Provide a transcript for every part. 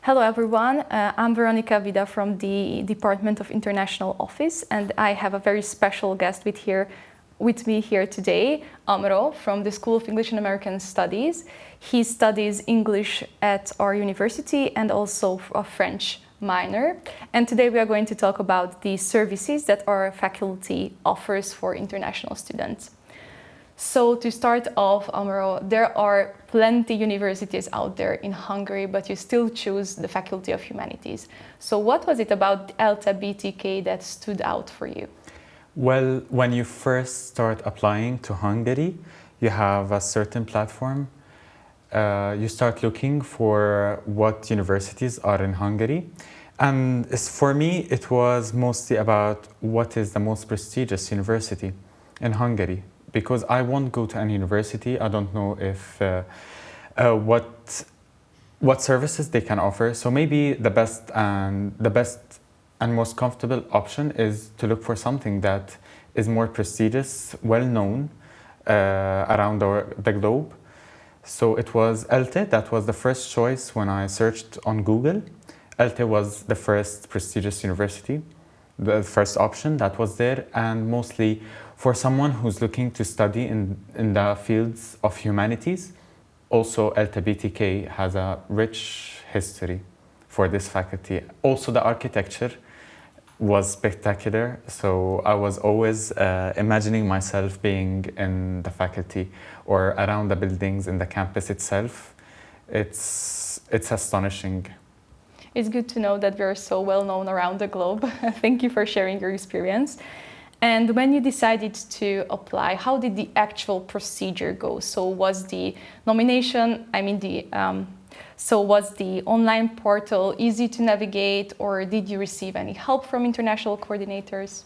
Hello everyone, I'm Veronika Vida from the Department of International Office, and I have a very special guest with me here today, Amro from the School of English and American Studies. He studies English at our university and also a French minor. And today we are going to talk about the services that our faculty offers for international students. So to start off, Amro, there are plenty universities out there in Hungary, but you still choose the Faculty of Humanities. So what was it about ELTE BTK that stood out for you? Well, when you first start applying to Hungary, you have a certain platform. You start looking for what universities are in Hungary. And for me, it was mostly about what is the most prestigious university in Hungary. Because I won't go to any university, I don't know if what services they can offer. So maybe the best and most comfortable option is to look for something that is more prestigious, well known around the globe. So it was ELTE. That was the first choice when I searched on Google. ELTE was the first prestigious university, the first option that was there, and mostly for someone who's looking to study in the fields of humanities. Also, ELTE BTK has a rich history for this faculty. Also, the architecture was spectacular, so I was always imagining myself being in the faculty or around the buildings in the campus itself. It's astonishing. It's good to know that we are so well known around the globe. Thank you for sharing your experience. And when you decided to apply, how did the actual procedure go? So was the nomination, so was the online portal easy to navigate, or did you receive any help from international coordinators?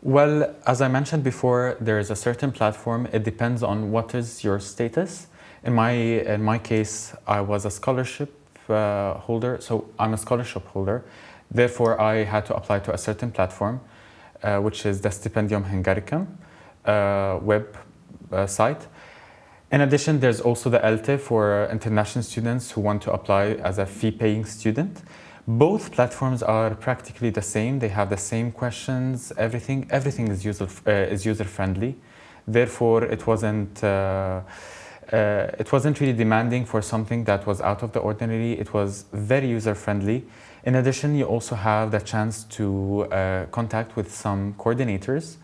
Well, as I mentioned before, there is a certain platform. It depends on what is your status. In my case, I was a scholarship holder, so I'm a scholarship holder. Therefore, I had to apply to a certain platform, which is the Stipendium Hungaricum web site. In addition, there's also the ELTE for international students who want to apply as a fee-paying student. Both platforms are practically the same. They have the same questions, everything is user-friendly. Therefore, it wasn't really demanding for something that was out of the ordinary. It was very user-friendly. In addition, you also have the chance to contact with some coordinators.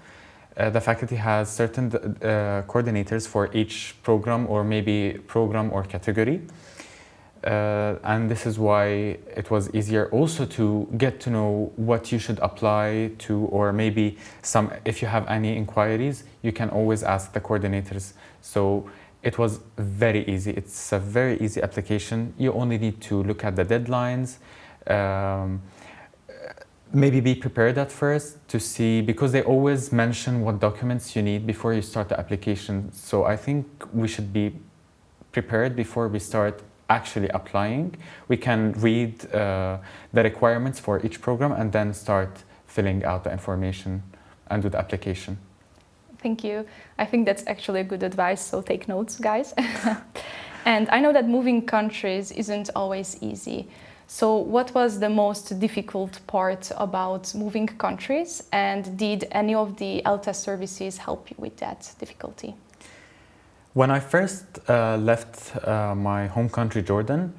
The faculty has certain coordinators for each program or maybe program or category. And this is why it was easier also to get to know what you should apply to, or maybe if you have any inquiries, you can always ask the coordinators. So it was very easy. It's a very easy application. You only need to look at the deadlines. Maybe be prepared at first to see, because they always mention what documents you need before you start the application. So I think we should be prepared before we start actually applying. We can read the requirements for each program and then start filling out the information and do the application. Thank you. I think that's actually a good advice, so take notes, guys. And I know that moving countries isn't always easy. So what was the most difficult part about moving countries, and did any of the ELTE services help you with that difficulty? When I first left my home country, Jordan,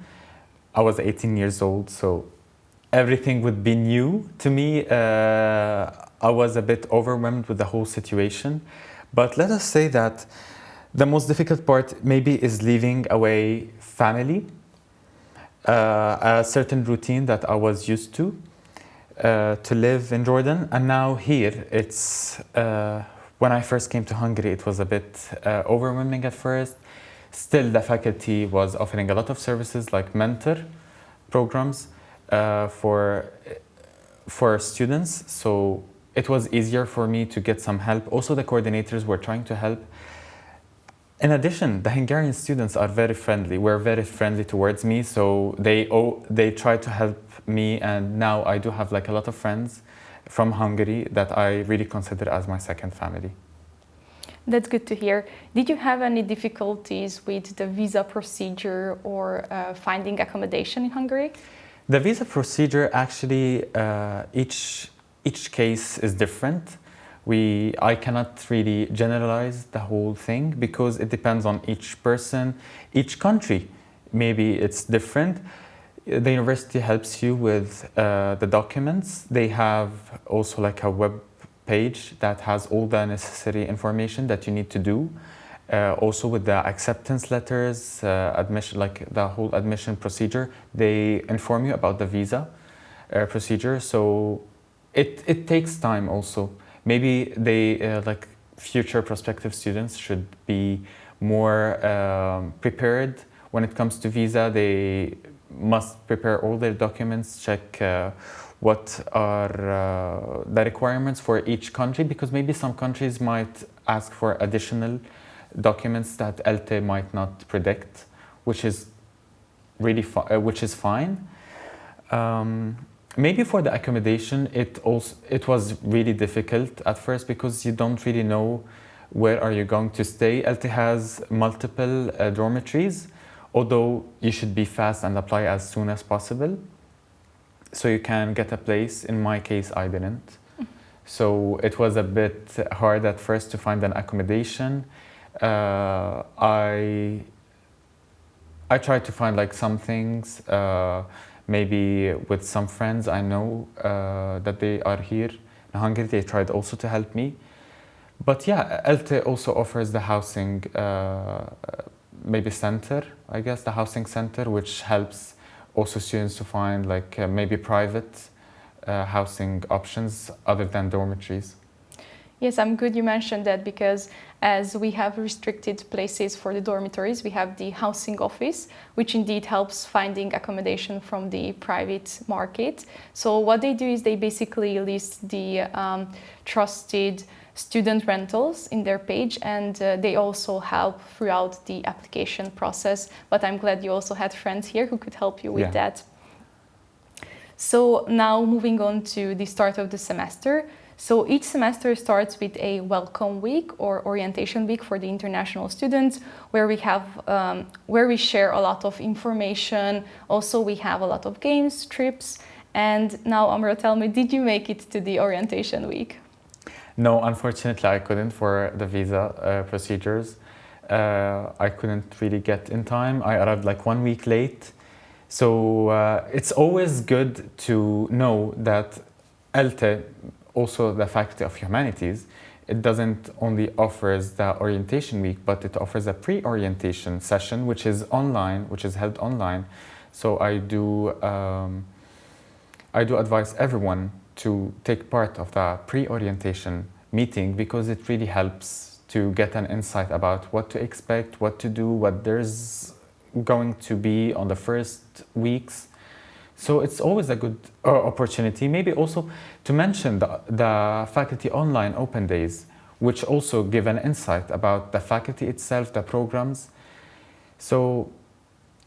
I was 18 years old, so everything would be new to me. I was a bit overwhelmed with the whole situation. But let us say that the most difficult part maybe is leaving away family. A certain routine that I was used to live in Jordan, and now here it's when I first came to Hungary, it was a bit overwhelming at first. Still, the faculty was offering a lot of services like mentor programs for students, so it was easier for me to get some help. Also, the coordinators were trying to help. In addition, the Hungarian students are very friendly. Were very friendly towards me, so they try to help me, and now I do have like a lot of friends from Hungary that I really consider as my second family. That's good to hear. Did you have any difficulties with the visa procedure or finding accommodation in Hungary? The visa procedure actually, each case is different. I cannot really generalize the whole thing because it depends on each person, each country. Maybe it's different. The university helps you with the documents. They have also like a web page that has all the necessary information that you need to do. Also with the acceptance letters, admission, like the whole admission procedure, they inform you about the visa procedure. So it takes time also. Maybe they, like future prospective students should be more prepared when it comes to visa. They must prepare all their documents, check what are the requirements for each country, because maybe some countries might ask for additional documents that ELTE might not predict, which is really which is fine. Maybe for the accommodation, it was really difficult at first because you don't really know where are you going to stay. ELTE has multiple dormitories, although you should be fast and apply as soon as possible, so you can get a place. In my case, I didn't. So it was a bit hard at first to find an accommodation. I tried to find like some things, maybe with some friends I know that they are here in Hungary. They tried also to help me. But yeah, ELTE also offers the housing maybe center, I guess, the housing center, which helps also students to find like maybe private housing options other than dormitories. Yes, I'm good you mentioned that, because as we have restricted places for the dormitories, we have the housing office, which indeed helps finding accommodation from the private market. So what they do is they basically list the trusted student rentals in their page, and they also help throughout the application process. But I'm glad you also had friends here who could help you with that. So now moving on to the start of the semester. So each semester starts with a welcome week or orientation week for the international students, where we have where we share a lot of information. Also, we have a lot of games, trips. And now, Amro, tell me, did you make it to the orientation week? No, unfortunately, I couldn't for the visa procedures. I couldn't really get in time. I arrived like 1 week late. So it's always good to know that ELTE, also the Faculty of Humanities, it doesn't only offers the orientation week, but it offers a pre-orientation session, which is online, which is held online. So I do advise everyone to take part of the pre-orientation meeting, because it really helps to get an insight about what to expect, what to do, what there's going to be on the first weeks. So it's always a good opportunity. Maybe also to mention the faculty online open days, which also give an insight about the faculty itself, the programs. So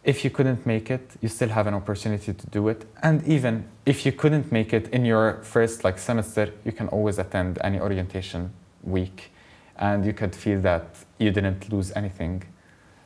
if you couldn't make it, you still have an opportunity to do it. And even if you couldn't make it in your first semester, you can always attend any orientation week, and you could feel that you didn't lose anything.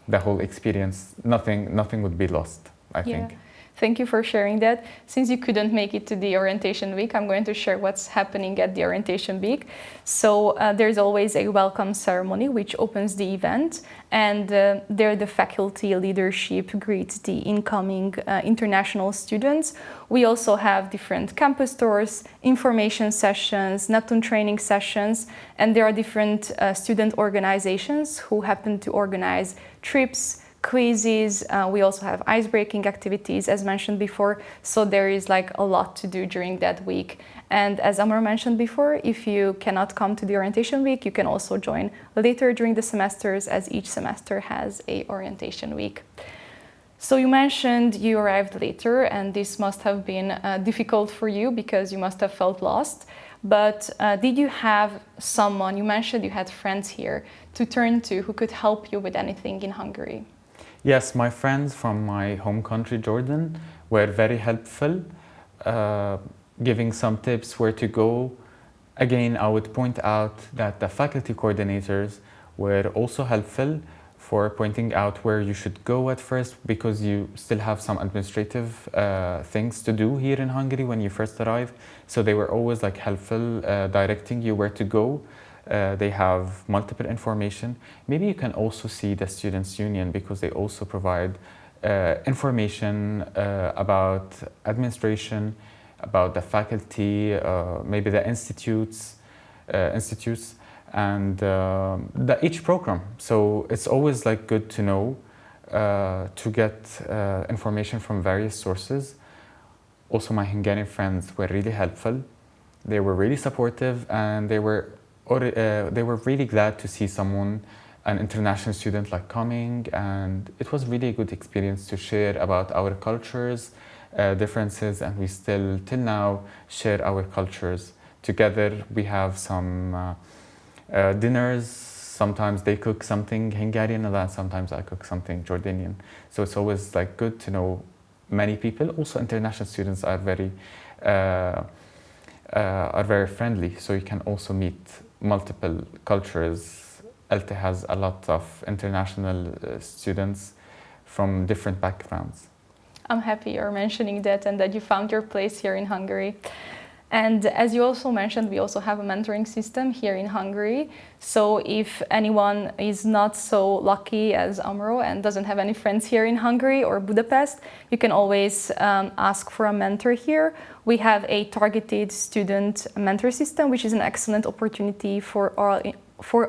The whole experience, nothing would be lost, I think. Thank you for sharing that. Since you couldn't make it to the orientation week, I'm going to share what's happening at the orientation week. So there's always a welcome ceremony which opens the event, and there the faculty leadership greets the incoming international students. We also have different campus tours, information sessions, Neptune training sessions, and there are different student organizations who happen to organize trips, quizzes. We also have ice-breaking activities, as mentioned before. So there is a lot to do during that week. And as Amro mentioned before, if you cannot come to the orientation week, you can also join later during the semesters, as each semester has a orientation week. So you mentioned you arrived later, and this must have been difficult for you because you must have felt lost. But did you have someone, you mentioned you had friends here, to turn to who could help you with anything in Hungary? Yes, my friends from my home country, Jordan, were very helpful, giving some tips where to go. Again, I would point out that the faculty coordinators were also helpful for pointing out where you should go at first, because you still have some administrative things to do here in Hungary when you first arrive. So they were always like helpful, directing you where to go. They have multiple information. Maybe you can also see the Students' Union, because they also provide information about administration, about the faculty, maybe the institutes, and each program. So it's always like good to know, to get information from various sources. Also, my Hungarian friends were really helpful. They were really supportive, and they were really glad to see someone, an international student, like coming. And it was really a good experience to share about our cultures, differences, and we still till now share our cultures together. We have some dinners. Sometimes they cook something Hungarian, and then sometimes I cook something Jordanian. So it's always like good to know many people. Also, international students are very friendly, so you can also meet multiple cultures. ELTE has a lot of international students from different backgrounds. I'm happy you're mentioning that and that you found your place here in Hungary. And as you also mentioned, we also have a mentoring system here in Hungary. So if anyone is not so lucky as Amro and doesn't have any friends here in Hungary or Budapest, you can always ask for a mentor here. We have a targeted student mentor system, which is an excellent opportunity for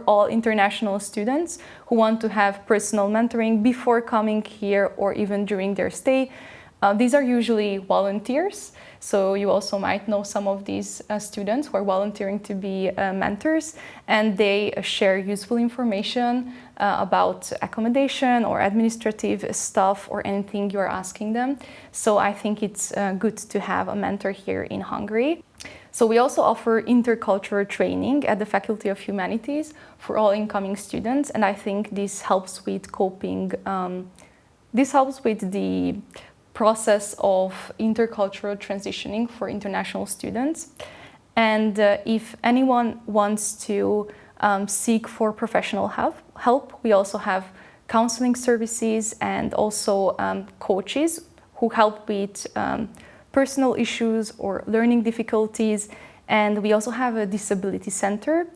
all international students who want to have personal mentoring before coming here or even during their stay. These are usually volunteers, so you also might know some of these students who are volunteering to be mentors, and they share useful information about accommodation or administrative stuff or anything you're asking them. So I think it's good to have a mentor here in Hungary. So we also offer intercultural training at the Faculty of Humanities for all incoming students, and I think this helps with coping. This helps with the process of intercultural transitioning for international students. And if anyone wants to seek for professional help, we also have counseling services and also coaches who help with personal issues or learning difficulties. And we also have a disability center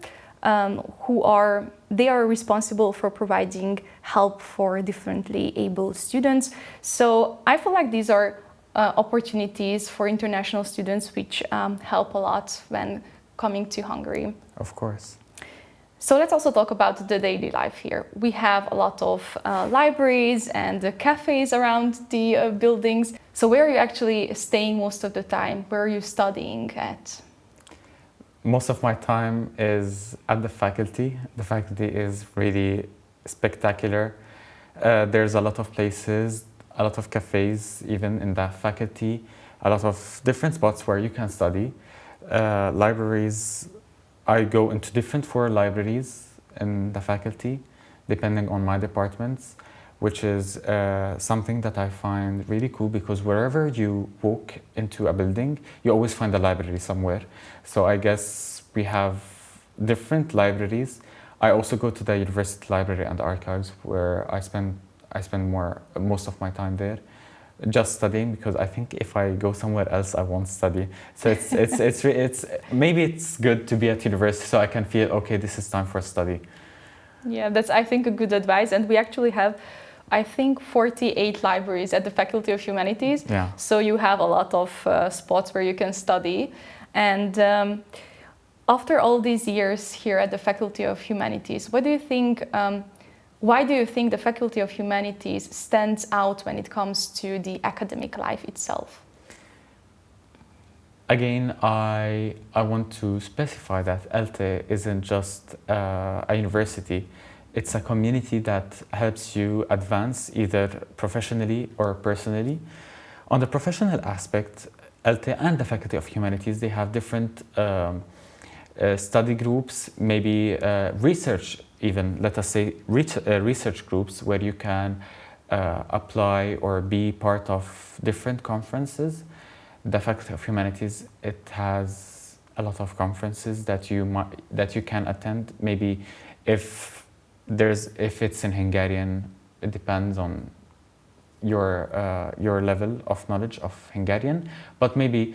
they are responsible for providing help for differently able students. So I feel like these are opportunities for international students which help a lot when coming to Hungary. Of course. So let's also talk about the daily life here. We have a lot of libraries and cafes around the buildings. So where are you actually staying most of the time? Where are you studying at? Most of my time is at the faculty. The faculty is really spectacular. There's a lot of places, a lot of cafes, even in the faculty, a lot of different spots where you can study. Libraries, I go into different 4 libraries in the faculty, depending on my departments, which is something that I find really cool, because wherever you walk into a building, you always find a library somewhere. So I guess we have different libraries. I also go to the university library and archives, where I spend most of my time there, just studying, because I think if I go somewhere else, I won't study. So it's maybe it's good to be at university, so I can feel, okay, this is time for study. Yeah, that's, I think, a good advice. And we actually have, I think, 48 libraries at the Faculty of Humanities. Yeah. So you have a lot of spots where you can study. And after all these years here at the Faculty of Humanities, what do you think, why do you think the Faculty of Humanities stands out when it comes to the academic life itself? Again, I want to specify that ELTE isn't just a university. It's a community that helps you advance either professionally or personally. On the professional aspect, ELTE and the Faculty of Humanities, they have different study groups, maybe research even, let us say research groups, where you can apply or be part of different conferences. The Faculty of Humanities, it has a lot of conferences that you can attend. Maybe if if it's in Hungarian, it depends on your level of knowledge of Hungarian, but maybe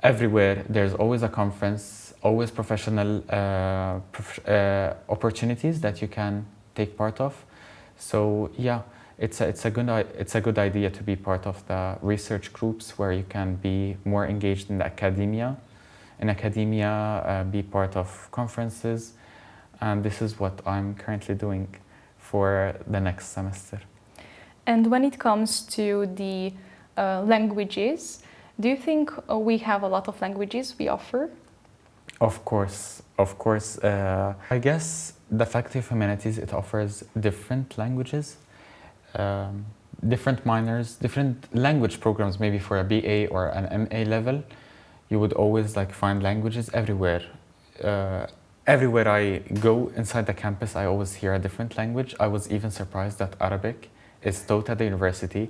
everywhere there's always a conference, always professional opportunities that you can take part of. So yeah, it's a good idea to be part of the research groups where you can be more engaged in the academia. In academia, be part of conferences, and this is what I'm currently doing for the next semester. And when it comes to the languages, do you think we have a lot of languages we offer? Of course. I guess the Faculty of Humanities, it offers different languages, different minors, different language programs. Maybe for a BA or an MA level, you would always find languages everywhere. Everywhere I go inside the campus, I always hear a different language. I was even surprised that Arabic is taught at the university.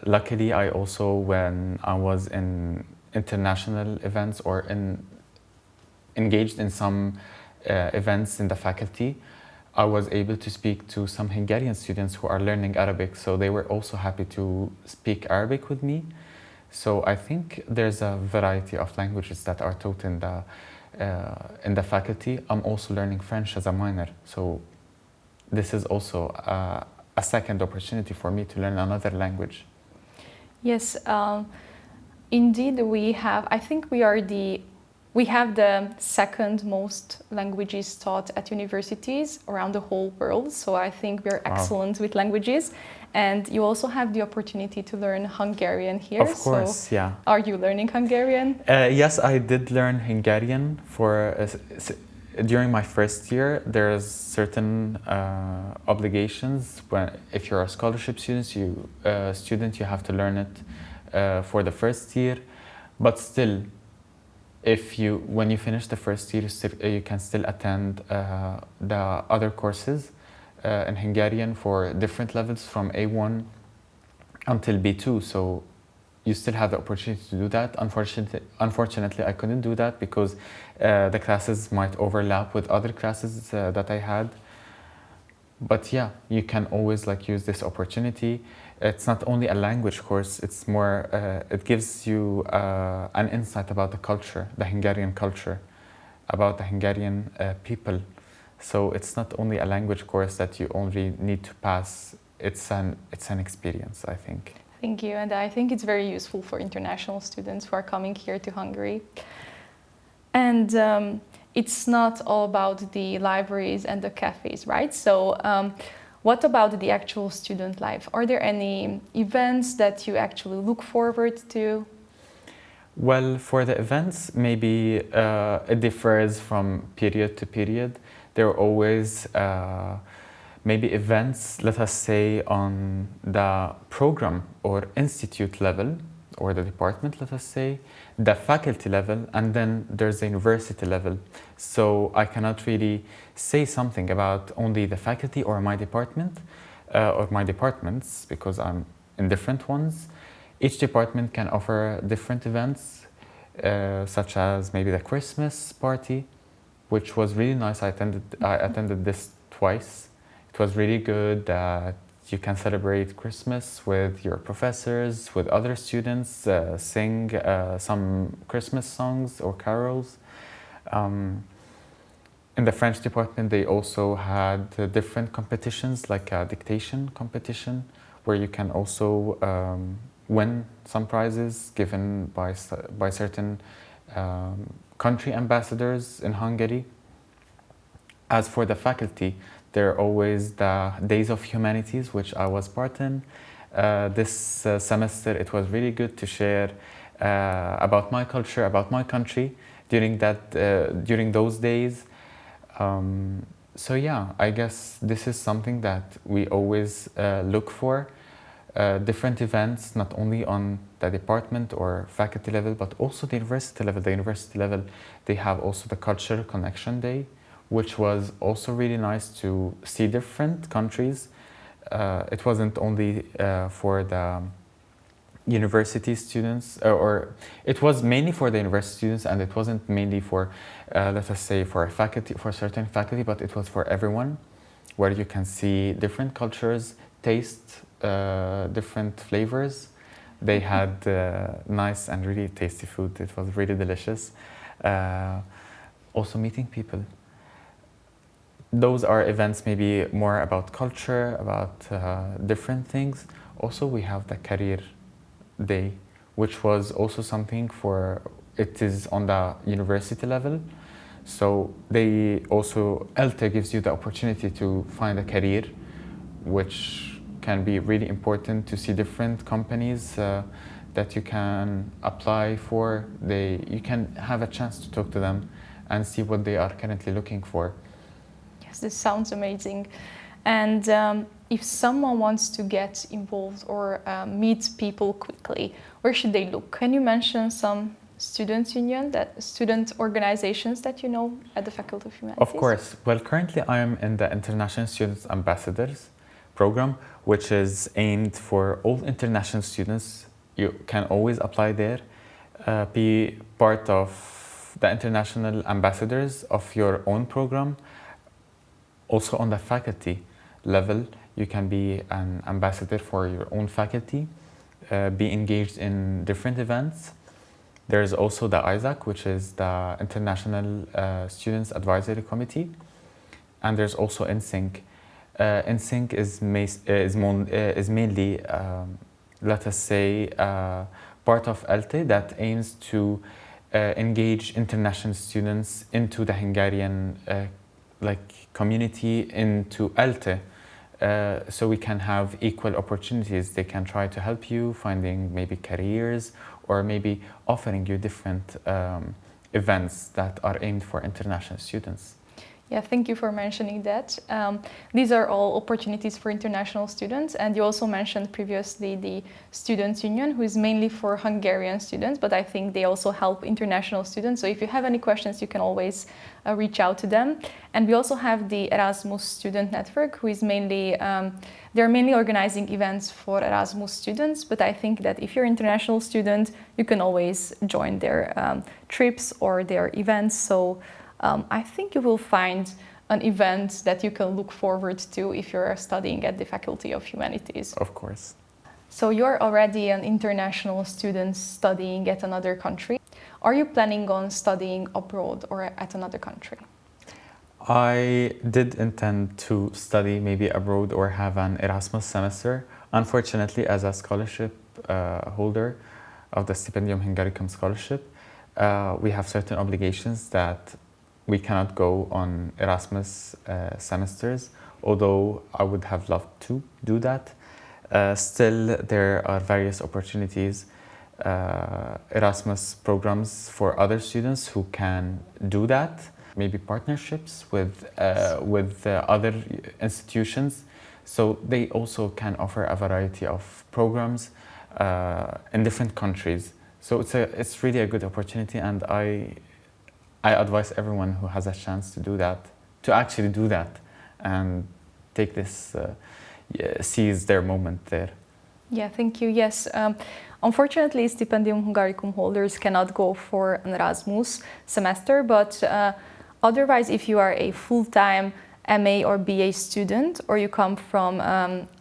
Luckily, I also, when I was in international events or engaged in some events in the faculty, I was able to speak to some Hungarian students who are learning Arabic, so they were also happy to speak Arabic with me. So I think there's a variety of languages that are taught in the faculty. I'm also learning French as a minor, so this is also a second opportunity for me to learn another language. Yes, indeed I think we have the second most languages taught at universities around the whole world. So I think we're excellent with languages. And you also have the opportunity to learn Hungarian here. Of course, so yeah. Are you learning Hungarian? Yes, I did learn Hungarian during my first year. There's certain obligations. If you're a scholarship student, you have to learn it for the first year. But still, when you finish the first year, you can still attend the other courses in Hungarian for different levels from A1 until B2. So you still have the opportunity to do that. Unfortunately, I couldn't do that because the classes might overlap with other classes that I had. But yeah, you can always use this opportunity. It's not only a language course, it's more, it gives you an insight about the culture, the Hungarian culture, about the Hungarian people. So it's not only a language course that you only need to pass, it's an experience, I think. Thank you, and I think it's very useful for international students who are coming here to Hungary. And it's not all about the libraries and the cafes, right? So what about the actual student life? Are there any events that you actually look forward to? Well, for the events, maybe it differs from period to period. There are always maybe events, let us say, on the program or institute level, or the department, let us say, the faculty level, and then there's the university level. So I cannot really say something about only the faculty or my department, or my departments, because I'm in different ones. Each department can offer different events, such as maybe the Christmas party, which was really nice. I attended this twice. It was really good. You can celebrate Christmas with your professors, with other students, sing some Christmas songs or carols. In the French department, they also had different competitions, like a dictation competition, where you can also win some prizes given by certain country ambassadors in Hungary. As for the faculty, there are always the Days of Humanities, which I was part in. This semester, it was really good to share about my culture, about my country during those days. So yeah, I guess this is something that we always look for. Different events, not only on the department or faculty level, but also the university level. The university level, they have also the Cultural Connection Day, which was also really nice to see different countries. It wasn't only for the university students, or it was mainly for the university students, and it wasn't mainly for, let us say, for certain faculty, but it was for everyone. where you can see different cultures, taste different flavors. They had nice and really tasty food. It was really delicious. Also meeting people. Those are events maybe more about culture, about different things. Also, we have the career day, which was also something for, it is on the university level. So they also, ELTE gives you the opportunity to find a career, which can be really important to see different companies that you can apply for. You can have a chance to talk to them and see what they are currently looking for. Yes, this sounds amazing. And if someone wants to get involved or meet people quickly, where should they look? Can you mention some student organizations that you know at the Faculty of Humanities? Of course. Well, currently I am in the International Students Ambassadors program, which is aimed for all international students. You can always apply there, be part of the international ambassadors of your own program. Also on the faculty level, you can be an ambassador for your own faculty, be engaged in different events. There's also the ISAC, which is the International Students Advisory Committee. And there's also NSYNC. NSYNC is mainly, let us say, part of ELTE that aims to engage international students into the Hungarian community, into ELTE, so we can have equal opportunities. They can try to help you finding maybe careers, or maybe offering you different events that are aimed for international students. Yeah, thank you for mentioning that. These are all opportunities for international students, and you also mentioned previously the Students' Union, who is mainly for Hungarian students, but I think they also help international students. So if you have any questions, you can always reach out to them. And we also have the Erasmus Student Network, who is mainly, they're mainly organizing events for Erasmus students, but I think that if you're an international student, you can always join their trips or their events. So I think you will find an event that you can look forward to if you're studying at the Faculty of Humanities. Of course. So you're already an international student studying at another country. Are you planning on studying abroad or at another country? I did intend to study maybe abroad or have an Erasmus semester. Unfortunately, as a scholarship holder of the Stipendium Hungaricum scholarship, we have certain obligations that we cannot go on Erasmus semesters, although I would have loved to do that. Still, there are various opportunities, Erasmus programs for other students who can do that. Maybe partnerships with other institutions, so they also can offer a variety of programs in different countries. So it's really a good opportunity, and I advise everyone who has a chance to do that, to actually do that and take this, seize their moment there. Yeah, thank you. Yes, unfortunately, Stipendium Hungaricum holders cannot go for an Erasmus semester, but otherwise, if you are a full-time MA or BA student, or you come from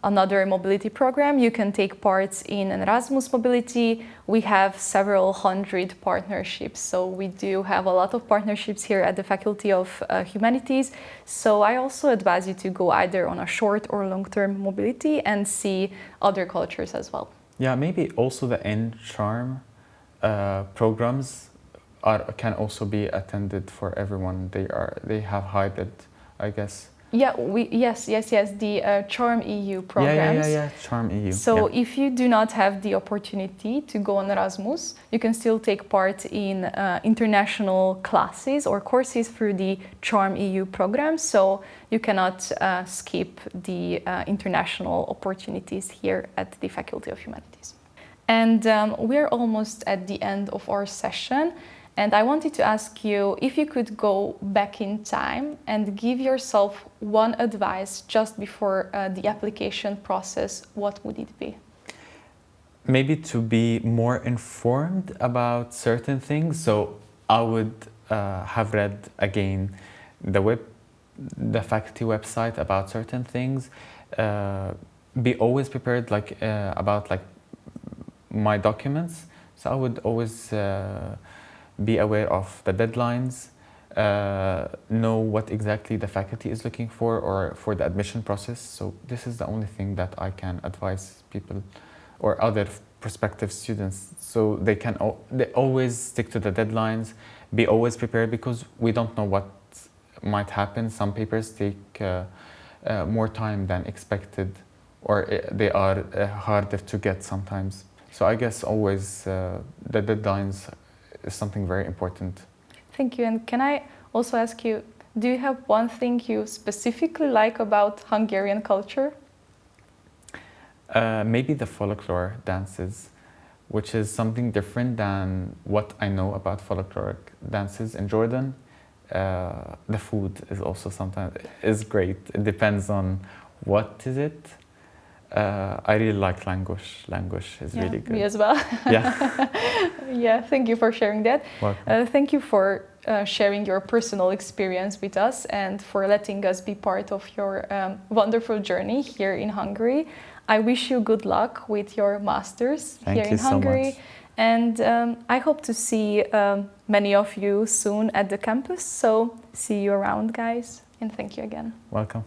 another mobility program, you can take part in an Erasmus mobility. We have several hundred partnerships, so we do have a lot of partnerships here at the Faculty of Humanities. So I also advise you to go either on a short or long-term mobility and see other cultures as well. Yeah, maybe also the Charm programs can also be attended for everyone. They have hybrid, I guess. Yeah, yes, the Charm EU programs. Yeah, Charm EU. So if you do not have the opportunity to go on Erasmus, you can still take part in international classes or courses through the Charm EU program. So you cannot skip the international opportunities here at the Faculty of Humanities. And we're almost at the end of our session. And I wanted to ask you if you could go back in time and give yourself one advice just before the application process, what would it be? Maybe to be more informed about certain things. So I would have read again the the faculty website about certain things. Be always prepared, like about like my documents. So I would always be aware of the deadlines, know what exactly the faculty is looking for or for the admission process. So this is the only thing that I can advise people or other prospective students. So they can they always stick to the deadlines, be always prepared, because we don't know what might happen. Some papers take more time than expected, or they are harder to get sometimes. So I guess always the deadlines is something very important. Thank you. And can I also ask you, do you have one thing you specifically like about Hungarian culture? Maybe the folklore dances, which is something different than what I know about folkloric dances in Jordan. The food is also sometimes is great. It depends on what is it. I really like language. Language is really good. Me as well. Yeah. Yeah. Thank you for sharing that. Thank you for sharing your personal experience with us and for letting us be part of your wonderful journey here in Hungary. I wish you good luck with your masters here in Hungary. So much. And I hope to see many of you soon at the campus. So see you around, guys. And thank you again. Welcome.